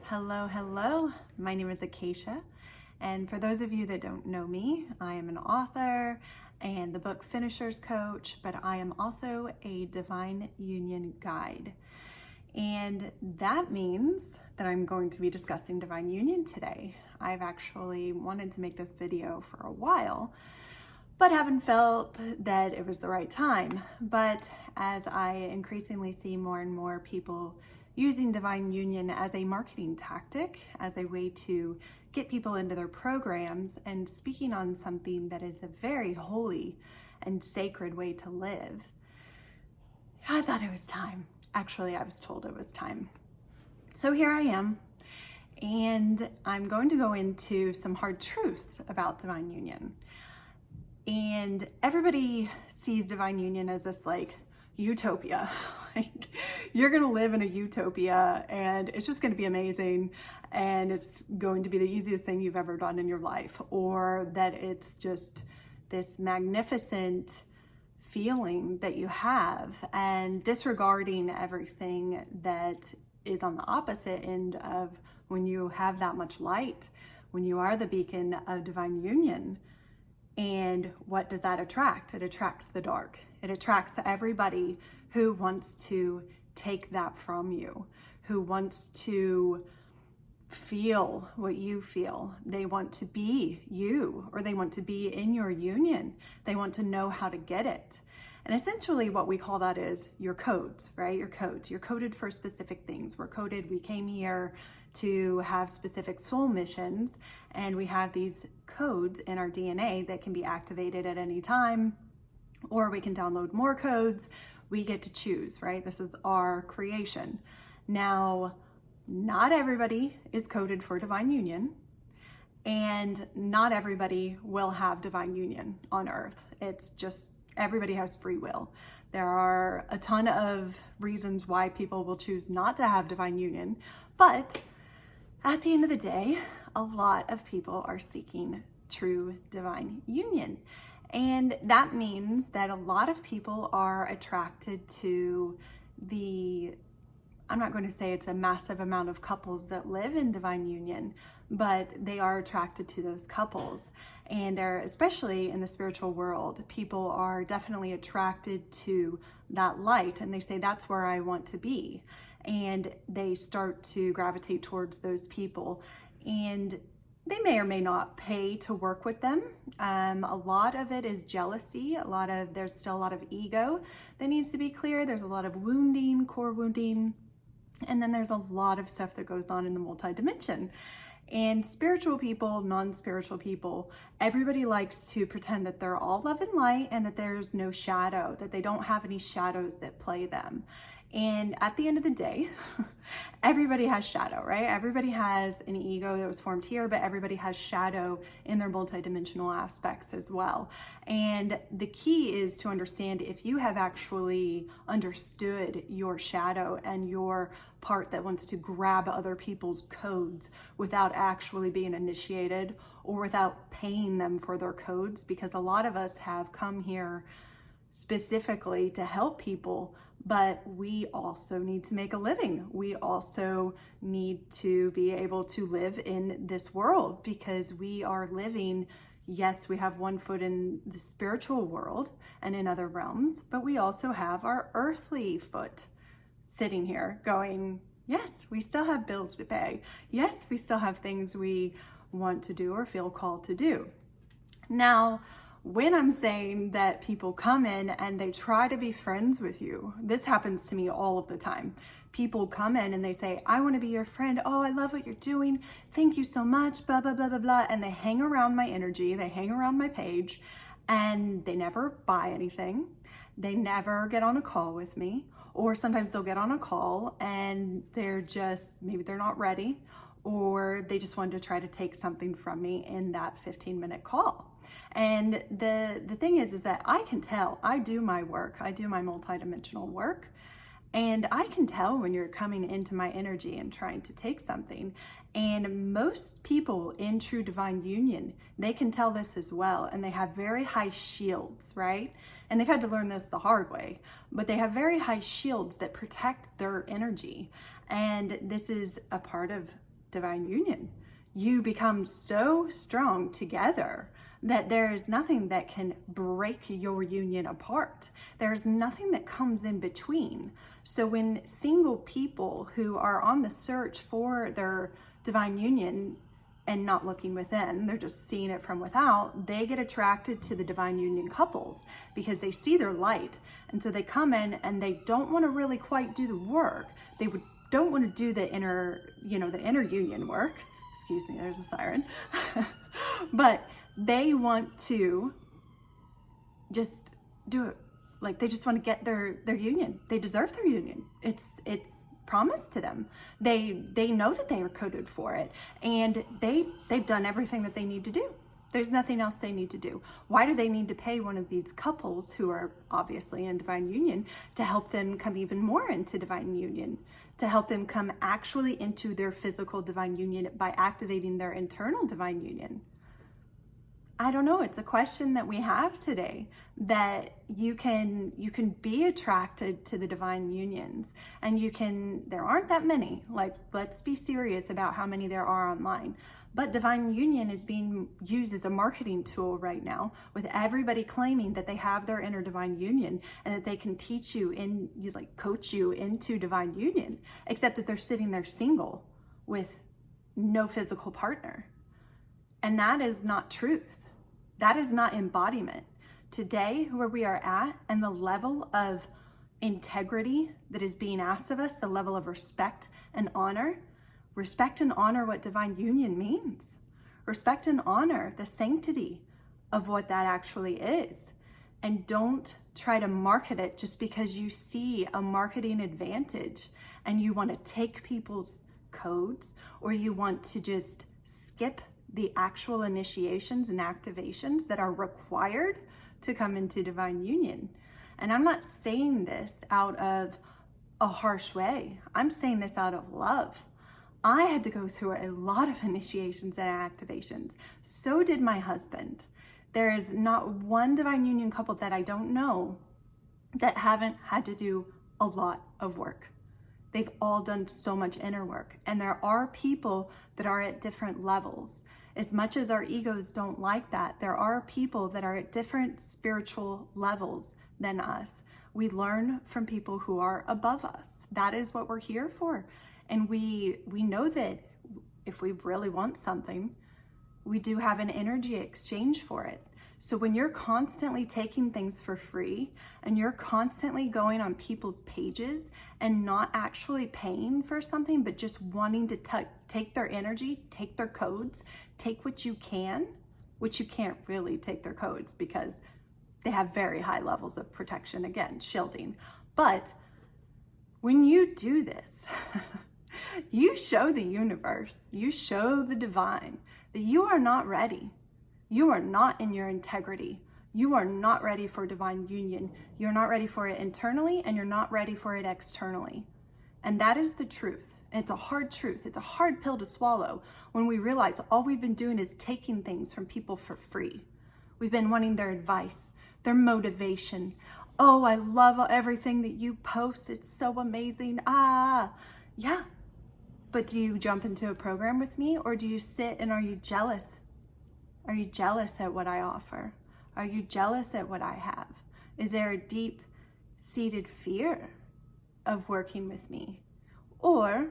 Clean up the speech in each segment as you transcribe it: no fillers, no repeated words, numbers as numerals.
Hello, hello. My name is Acacia. And for those of you that don't know me, I am an author and the book Finisher's Coach, but I am also a Divine Union Guide. And that means that I'm going to be discussing Divine Union today. I've actually wanted to make this video for a while, but haven't felt that it was the right time. But as I increasingly see more and more people using Divine Union as a marketing tactic, as a way to get people into their programs and speaking on something that is a very holy and sacred way to live, I thought it was time. Actually, I was told it was time. So here I am, and I'm going to go into some hard truths about Divine Union. And everybody sees Divine Union as this utopia. Like, you're gonna live in a utopia and it's just gonna be amazing and it's going to be the easiest thing you've ever done in your life, or that it's just this magnificent feeling that you have, and disregarding everything that is on the opposite end of when you have that much light, when you are the beacon of Divine Union. And what does that attract? It attracts the dark. It attracts everybody who wants to take that from you, who wants to feel what you feel. They want to be you, or they want to be in your union. They want to know how to get it. And essentially what we call that is your codes, right? Your codes. You're coded for specific things. We're coded, we came here to have specific soul missions, and we have these codes in our DNA that can be activated at any time, or we can download more codes. We get to choose, right? This is our creation. Now, not everybody is coded for Divine Union, and not everybody will have Divine Union on Earth. It's just, everybody has free will. There are a ton of reasons why people will choose not to have Divine Union, but at the end of the day, a lot of people are seeking true Divine Union. And that means that a lot of people are attracted to I'm not going to say it's a massive amount of couples that live in Divine Union, but they are attracted to those couples. And they're, especially in the spiritual world, people are definitely attracted to that light, and they say, that's where I want to be. And they start to gravitate towards those people. And they may or may not pay to work with them. A lot of it is jealousy. There's still a lot of ego that needs to be clear. There's a lot of wounding, core wounding. And then there's a lot of stuff that goes on in the multi-dimension. And spiritual people, non-spiritual people, everybody likes to pretend that they're all love and light and that there's no shadow, that they don't have any shadows that play them. And at the end of the day, everybody has shadow, right? Everybody has an ego that was formed here, but everybody has shadow in their multidimensional aspects as well. And the key is to understand if you have actually understood your shadow and your part that wants to grab other people's codes without actually being initiated or without paying them for their codes, because a lot of us have come here specifically to help people, but we also need to make a living. We also need to be able to live in this world, because we are living, yes, we have one foot in the spiritual world and in other realms, but we also have our earthly foot sitting here going, yes, we still have bills to pay. Yes, we still have things we want to do or feel called to do. Now, when I'm saying that people come in and they try to be friends with you, this happens to me all of the time. People come in and they say, I want to be your friend. Oh, I love what you're doing. Thank you so much, blah, blah, blah, blah, blah. And they hang around my energy. They hang around my page, and they never buy anything. They never get on a call with me. Or sometimes they'll get on a call and maybe they're not ready, or they just wanted to try to take something from me in that 15-minute call. And the thing is that I can tell. I do my work. I do my multidimensional work. And I can tell when you're coming into my energy and trying to take something. And most people in true Divine Union, they can tell this as well. And they have very high shields, right? And they've had to learn this the hard way, but they have very high shields that protect their energy. And this is a part of divine union. You become so strong together that there is nothing that can break your union apart. There's nothing that comes in between. So when single people who are on the search for their divine union and not looking within, they're just seeing it from without, they get attracted to the divine union couples because they see their light. And so they come in and they don't want to really quite do the work. Don't want to do the inner union work. Excuse me, there's a siren. But they want to just do it. Like, they just want to get their union. They deserve their union. It's promised to them. They know that they are coded for it, and they've done everything that they need to do. There's nothing else they need to do. Why do they need to pay one of these couples who are obviously in divine union to help them come even more into divine union, to help them come actually into their physical divine union by activating their internal divine union? I don't know. It's a question that we have today, that you can be attracted to the divine unions, and there aren't that many. Like, let's be serious about how many there are online. But divine union is being used as a marketing tool right now, with everybody claiming that they have their inner divine union and that they can teach you coach you into divine union, except that they're sitting there single with no physical partner. And that is not truth. That is not embodiment. Today, where we are at, and the level of integrity that is being asked of us, the level of respect and honor what divine union means. Respect and honor the sanctity of what that actually is. And don't try to market it just because you see a marketing advantage and you want to take people's codes, or you want to just skip the actual initiations and activations that are required to come into divine union. And I'm not saying this out of a harsh way. I'm saying this out of love. I had to go through a lot of initiations and activations. So did my husband. There is not one divine union couple that I don't know that haven't had to do a lot of work. They've all done so much inner work. And there are people that are at different levels. As much as our egos don't like that, there are people that are at different spiritual levels than us. We learn from people who are above us. That is what we're here for. And we know that if we really want something, we do have an energy exchange for it. So when you're constantly taking things for free, and you're constantly going on people's pages and not actually paying for something, but just wanting to take their energy, take their codes, take what you can, which you can't really take their codes because they have very high levels of protection, again, shielding. But when you do this, you show the universe, you show the divine that you are not ready. You are not in your integrity. You are not ready for divine union. You're not ready for it internally, and you're not ready for it externally. And that is the truth. And it's a hard truth. It's a hard pill to swallow when we realize all we've been doing is taking things from people for free. We've been wanting their advice, their motivation. Oh, I love everything that you post. It's so amazing. Yeah. But do you jump into a program with me, or do you sit and are you jealous? Are you jealous at what I offer? Are you jealous at what I have? Is there a deep-seated fear of working with me? Or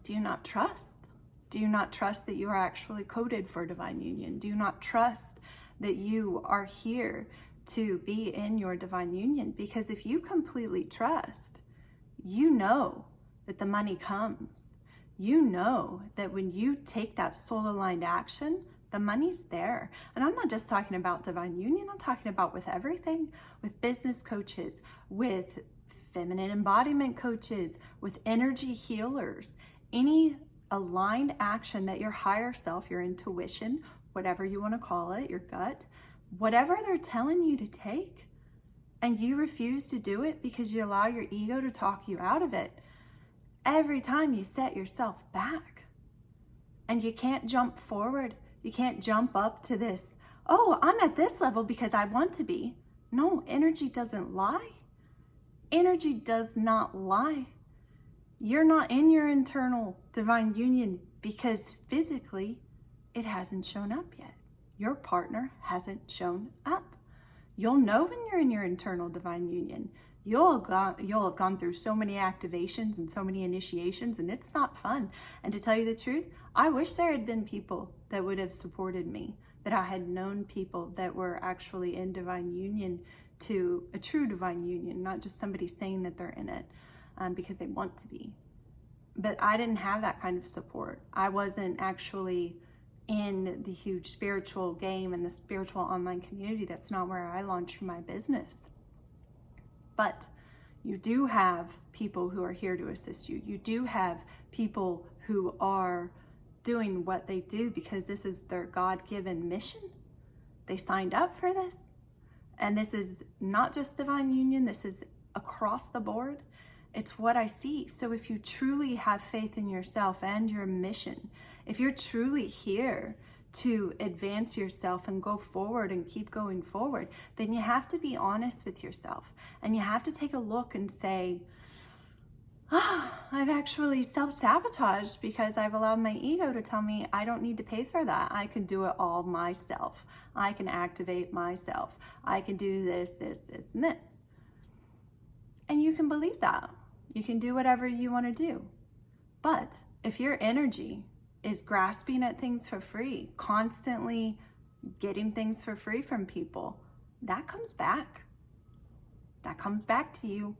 do you not trust? Do you not trust that you are actually coded for divine union? Do you not trust that you are here to be in your divine union? Because if you completely trust, you know that the money comes. You know that when you take that soul-aligned action, the money's there. And I'm not just talking about divine union, I'm talking about with everything, with business coaches, with feminine embodiment coaches, with energy healers, any aligned action that your higher self, your intuition, whatever you want to call it, your gut, whatever they're telling you to take, and you refuse to do it because you allow your ego to talk you out of it, every time you set yourself back. And you can't jump forward. You can't jump up to this, oh, I'm at this level because I want to be. No, energy doesn't lie. Energy does not lie. You're not in your internal divine union because physically it hasn't shown up yet. Your partner hasn't shown up. You'll know when you're in your internal divine union. You'll have gone through so many activations and so many initiations, and it's not fun. And to tell you the truth, I wish there had been people that would have supported me, that I had known people that were actually in divine union to a true divine union, not just somebody saying that they're in it because they want to be. But I didn't have that kind of support. I wasn't actually in the huge spiritual game and the spiritual online community. That's not where I launched my business. But you do have people who are here to assist you. You do have people who are doing what they do because this is their God-given mission. They signed up for this. And this is not just divine union, this is across the board. It's what I see. So if you truly have faith in yourself and your mission, if you're truly here to advance yourself and go forward and keep going forward, then you have to be honest with yourself. And you have to take a look and say, I've actually self-sabotaged because I've allowed my ego to tell me I don't need to pay for that. I can do it all myself. I can activate myself. I can do this, this, this, and this. And you can believe that. You can do whatever you want to do. But if your energy is grasping at things for free, constantly getting things for free from people, that comes back. That comes back to you.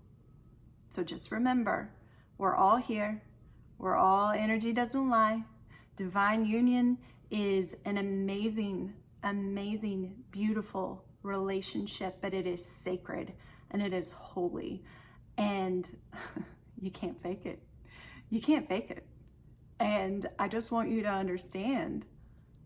So just remember, we're all here. We're all, energy doesn't lie. Divine union is an amazing, amazing, beautiful relationship, but it is sacred and it is holy. And you can't fake it. You can't fake it. And I just want you to understand,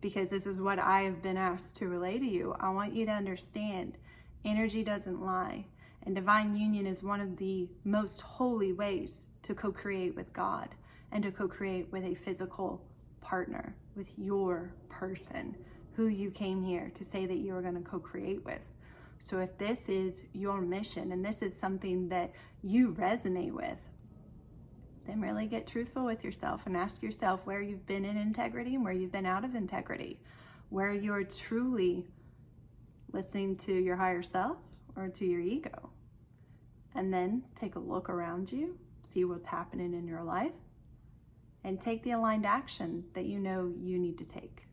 because this is what I have been asked to relay to you. I want you to understand, energy doesn't lie. And divine union is one of the most holy ways to co-create with God and to co-create with a physical partner, with your person who you came here to say that you are going to co-create with. So if this is your mission and this is something that you resonate with, then really get truthful with yourself and ask yourself where you've been in integrity and where you've been out of integrity, where you're truly listening to your higher self or to your ego. And then take a look around you, see what's happening in your life, and take the aligned action that you know you need to take.